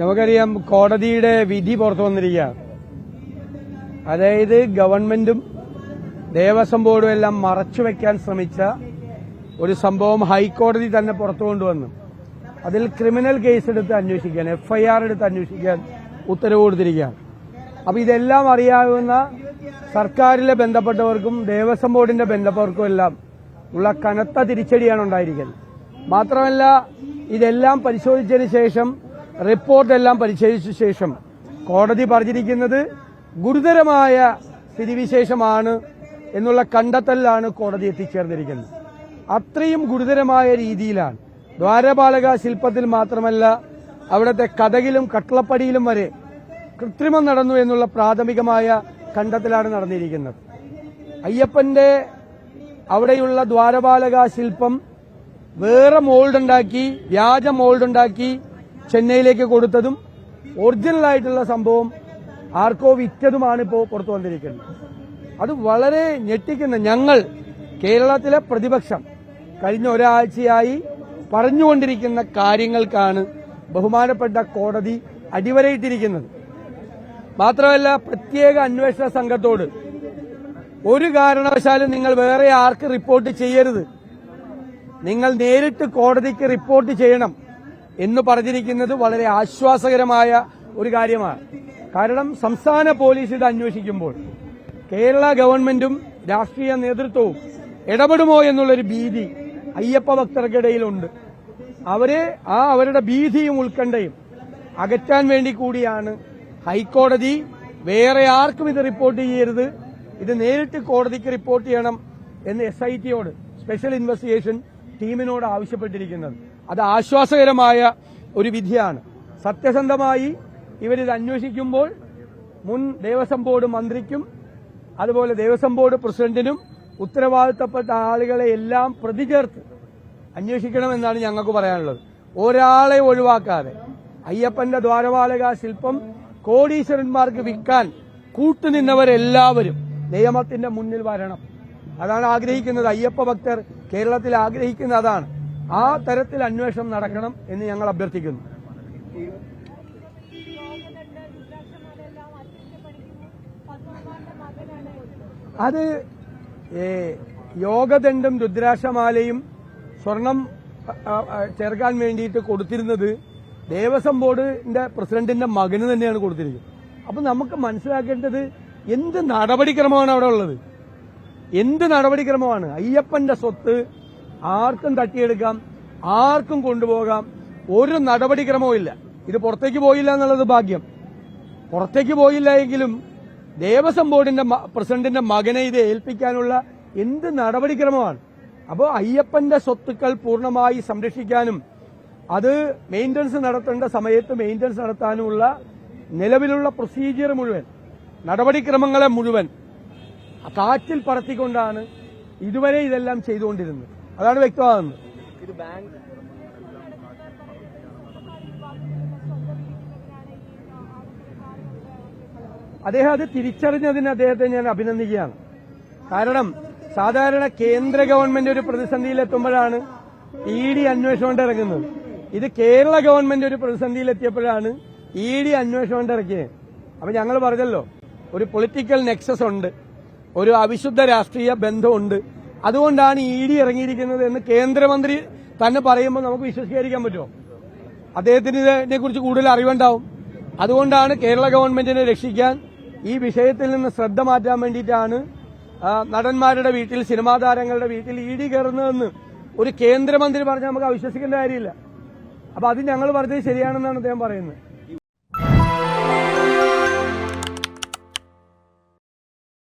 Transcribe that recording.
നമുക്കറിയാം കോടതിയുടെ വിധി പുറത്തു വന്നിരിക്കുകയാണ്. അതായത് ഗവൺമെന്റും ദേവസ്വം ബോർഡും എല്ലാം മറച്ചുവെക്കാൻ ശ്രമിച്ച ഒരു സംഭവം ഹൈക്കോടതി തന്നെ പുറത്തു കൊണ്ടുവന്നു. അതിൽ ക്രിമിനൽ കേസെടുത്ത് അന്വേഷിക്കാൻ, FIR എടുത്ത് അന്വേഷിക്കാൻ ഉത്തരവ് കൊടുത്തിരിക്കുകയാണ്. അപ്പൊ ഇതെല്ലാം അറിയാവുന്ന സർക്കാരിലെ ബന്ധപ്പെട്ടവർക്കും ദേവസ്വം ബോർഡിന്റെ ബന്ധപ്പെട്ടവർക്കും എല്ലാം ഉള്ള കനത്ത തിരിച്ചടിയാണ് ഉണ്ടായിരിക്കുന്നത്. മാത്രമല്ല ഇതെല്ലാം പരിശോധിച്ചതിന് ശേഷം, റിപ്പോർട്ടെല്ലാം പരിശോധിച്ച ശേഷം കോടതി പറഞ്ഞിരിക്കുന്നത് ഗുരുതരമായ സ്ഥിതിവിശേഷമാണ് എന്നുള്ള കണ്ടെത്തലിലാണ് കോടതി എത്തിച്ചേർന്നിരിക്കുന്നത്. അത്രയും ഗുരുതരമായ രീതിയിലാണ് ദ്വാരപാലക ശില്പത്തിൽ മാത്രമല്ല അവിടുത്തെ കഥകിലും കട്ടളപ്പടിയിലും വരെ കൃത്രിമം നടന്നു എന്നുള്ള പ്രാഥമികമായ കണ്ടെത്തലാണ് നടന്നിരിക്കുന്നത്. അയ്യപ്പന്റെ അവിടെയുള്ള ദ്വാരപാലക ശില്പം വേറെ മോൾഡുണ്ടാക്കി, വ്യാജ മോൾഡുണ്ടാക്കി ചെന്നൈയിലേക്ക് കൊടുത്തതും ഒറിജിനലായിട്ടുള്ള സംഭവം ആർക്കോ വിറ്റതുമാണ് ഇപ്പോൾ പുറത്തു വന്നിരിക്കുന്നത്. അത് വളരെ ഞെട്ടിക്കുന്ന, ഞങ്ങൾ കേരളത്തിലെ പ്രതിപക്ഷം കഴിഞ്ഞ ഒരാഴ്ചയായി പറഞ്ഞുകൊണ്ടിരിക്കുന്ന കാര്യങ്ങൾക്കാണ് ബഹുമാനപ്പെട്ട കോടതി അടിവരയിട്ടിരിക്കുന്നത്. മാത്രമല്ല പ്രത്യേക അന്വേഷണ സംഘത്തോട് ഒരു കാരണവശാലും നിങ്ങൾ വേറെ ആർക്ക് റിപ്പോർട്ട് ചെയ്യരുത്, നിങ്ങൾ നേരിട്ട് കോടതിക്ക് റിപ്പോർട്ട് ചെയ്യണം എന്ന് പറഞ്ഞിരിക്കുന്നത് വളരെ ആശ്വാസകരമായ ഒരു കാര്യമാണ്. കാരണം സംസ്ഥാന പോലീസ് ഇത് അന്വേഷിക്കുമ്പോൾ കേരള ഗവൺമെന്റും രാഷ്ട്രീയ നേതൃത്വവും ഇടപെടുമോ എന്നുള്ളൊരു ഭീതി അയ്യപ്പ ഭക്തർക്കിടയിലുണ്ട്. അവരുടെ ഭീതിയും ഉത്കണ്ഠയും അകറ്റാൻ വേണ്ടി കൂടിയാണ് ഹൈക്കോടതി വേറെ ആർക്കും ഇത് റിപ്പോർട്ട് ചെയ്യരുത്, ഇത് നേരിട്ട് കോടതിക്ക് റിപ്പോർട്ട് ചെയ്യണം എന്ന് SITയോട്, സ്പെഷ്യൽ ഇൻവെസ്റ്റിഗേഷൻ ടീമിനോട് ആവശ്യപ്പെട്ടിരിക്കുന്നത്. അത് ആശ്വാസകരമായ ഒരു വിധിയാണ്. സത്യസന്ധമായി ഇവരിത് അന്വേഷിക്കുമ്പോൾ മുൻ ദേവസ്വം ബോർഡ് മന്ത്രിക്കും അതുപോലെ ദേവസ്വം ബോർഡ് പ്രസിഡന്റിനും ഉത്തരവാദിത്തപ്പെട്ട ആളുകളെ എല്ലാം പ്രതി ചേർത്ത് അന്വേഷിക്കണമെന്നാണ് ഞങ്ങൾക്ക് പറയാനുള്ളത്. ഒരാളെ ഒഴിവാക്കാതെ അയ്യപ്പന്റെ ദ്വാരപാലക ശില്പം കോടീശ്വരന്മാർക്ക് വിൽക്കാൻ കൂട്ടുനിന്നവരെല്ലാവരും നിയമത്തിന്റെ മുന്നിൽ വരണം. അതാണ് ആഗ്രഹിക്കുന്നത്. അയ്യപ്പ ഭക്തർ കേരളത്തിൽ ആഗ്രഹിക്കുന്ന അതാണ്. ആ തരത്തിൽ അന്വേഷണം നടക്കണം എന്ന് ഞങ്ങൾ അഭ്യർത്ഥിക്കുന്നു. അത് യോഗദണ്ഡും രുദ്രാക്ഷമാലയും സ്വർണം ചേർക്കാൻ വേണ്ടിയിട്ട് കൊടുത്തിരുന്നത് ദേവസ്വം ബോർഡിന്റെ പ്രസിഡന്റിന്റെ മകന് തന്നെയാണ് കൊടുത്തിരിക്കുന്നത്. അപ്പൊ നമുക്ക് മനസ്സിലാക്കേണ്ടത് എന്ത് നടപടിക്രമമാണ് അവിടെ ഉള്ളത്, എന്ത് നടപടിക്രമമാണ്. അയ്യപ്പന്റെ സ്വത്ത് ആർക്കും തട്ടിയെടുക്കാം, ആർക്കും കൊണ്ടുപോകാം, ഒരു നടപടിക്രമവും ഇല്ല. ഇത് പുറത്തേക്ക് പോയില്ല എന്നുള്ളത് ഭാഗ്യം. പുറത്തേക്ക് പോയില്ല എങ്കിലും ദേവസ്വം ബോർഡിന്റെ പ്രസിഡന്റിന്റെ മകനെ ഇത് ഏൽപ്പിക്കാനുള്ള എന്ത് നടപടിക്രമമാണ്. അപ്പോൾ അയ്യപ്പന്റെ സ്വത്തുക്കൾ പൂർണ്ണമായി സംരക്ഷിക്കാനും അത് മെയിന്റനൻസ് നടത്തേണ്ട സമയത്ത് മെയിന്റനൻസ് നടത്താനുമുള്ള നിലവിലുള്ള പ്രൊസീജിയർ മുഴുവൻ, നടപടിക്രമങ്ങളെ മുഴുവൻ കാറ്റിൽ പറത്തിക്കൊണ്ടാണ് ഇതുവരെ ഇതെല്ലാം ചെയ്തുകൊണ്ടിരുന്നത്. അതാണ് വ്യക്തമാകുന്നത്. അദ്ദേഹം അത് തിരിച്ചറിഞ്ഞതിന് അദ്ദേഹത്തെ ഞാൻ അഭിനന്ദിക്കുകയാണ്. കാരണം സാധാരണ കേന്ദ്ര ഗവൺമെന്റ് ഒരു പ്രതിസന്ധിയിലെത്തുമ്പോഴാണ് ED അന്വേഷണം കൊണ്ട് ഇറങ്ങുന്നത്. ഇത് കേരള ഗവൺമെന്റ് ഒരു പ്രതിസന്ധിയിലെത്തിയപ്പോഴാണ് ED അന്വേഷണം കൊണ്ട് ഇറക്കിയത്. അപ്പൊ ഞങ്ങൾ പറഞ്ഞല്ലോ, ഒരു പൊളിറ്റിക്കൽ നെക്സസ് ഉണ്ട്, ഒരു അവിശുദ്ധ രാഷ്ട്രീയ ബന്ധമുണ്ട്, അതുകൊണ്ടാണ് ED ഇറങ്ങിയിരിക്കുന്നത് എന്ന് കേന്ദ്രമന്ത്രി തന്നെ പറയുമ്പോൾ നമുക്ക് വിശ്വസിക്കാതിരിക്കാൻ പറ്റുമോ? അദ്ദേഹത്തിന് ഇതിനെക്കുറിച്ച് കൂടുതൽ അറിവുണ്ടാവും. അതുകൊണ്ടാണ് കേരള ഗവൺമെന്റിനെ രക്ഷിക്കാൻ, ഈ വിഷയത്തിൽ നിന്ന് ശ്രദ്ധ മാറ്റാൻ വേണ്ടിയിട്ടാണ് നടന്മാരുടെ വീട്ടിൽ, സിനിമാ താരങ്ങളുടെ വീട്ടിൽ ED കയറുന്നതെന്ന് ഒരു കേന്ദ്രമന്ത്രി പറഞ്ഞാൽ നമുക്ക് അവിശ്വസിക്കേണ്ട കാര്യമില്ല. അപ്പൊ അത് ഞങ്ങൾ പറഞ്ഞത് ശരിയാണെന്നാണ് അദ്ദേഹം പറയുന്നത്.